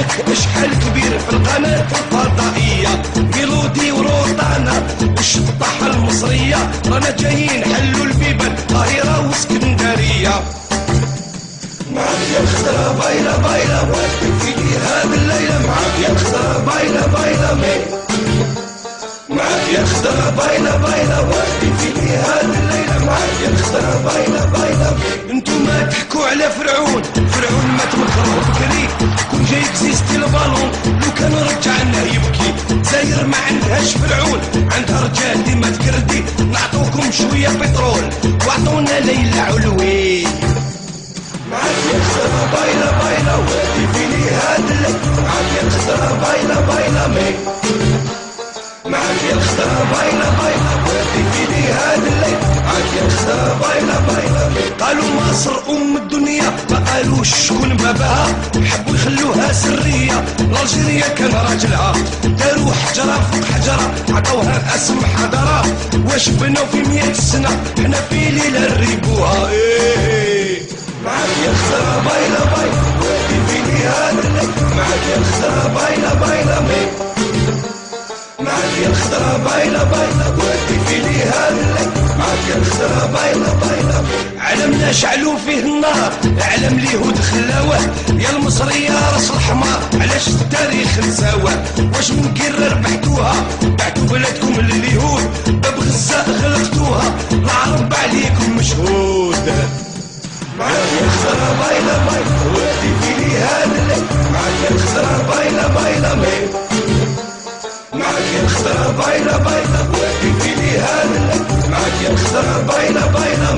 بالك اشحال كبير في القناة الفضائية، ميلودي وروطانا والشطاحة المصرية، رانا جايين حلوا البيبان القاهرة واسكندرية. معاك يا الخضرة بايلة بايلة واقفين في هاد الليلة، معاك يا الخضرة بايلة بايلة معاك يا الخضرة بايلة بايلة واقفين في هاد الليلة، معاك يا الخضرة بايلة بايلة. انتو ما تحكوا على فرعون، فرعون مات مكروه بكري، كون جاي كزيزتي البالون لو كان رجعنا يبكي. داير ما عندهاش فرعون، عندها رجال ديما تكردي، نعطوكم شوية بترول وعطونا ليلى علوي. معاك يا الخضرة بايلة بايلة واقفين في هاد الليل، معاك يا الخضرة بايلة بايلة معاك يا الخضرة بايلة بايلة واقفين في هاد الليل، معاك يا الخضرة بايلة بايلة. قالوا مصر ام الدنيا، ما قالوش شكون باباها، حبوا يخلوها سرية، الجيريا كان راجلها، داروا حجرة فوق حجرة عطوها اسم حضارة، واش بناو في 100 سنة حنا في ليلة نريبوها. معاك يا الخضرة بايلة بايلة واقفين في هاد الليل، معاك يا الخضرة بايلة بايلة معاك يا الخضرة بايلة بايلة واقفين في هاد الليل، معاك يا الخضرة بايلة بايلة. علمنا شعلوا فيه النار، علم اليهود خلاوه، يا المصرية راس الحمار علاش التاريخ نساوه، واش من قرر ربحتوها بعتوا بلادكم لليهود، باب غزة غلقتوها العرب عليكم مشهود. معاك يا الخضرة بايلة بايلة واقفين في هاد الليل، معاك يا الخضرة بايلة بايلة معاك يا الخضرة بايلة بايلة واقفين في هاد الليل، معاك يا الخضرة بايلة بايلة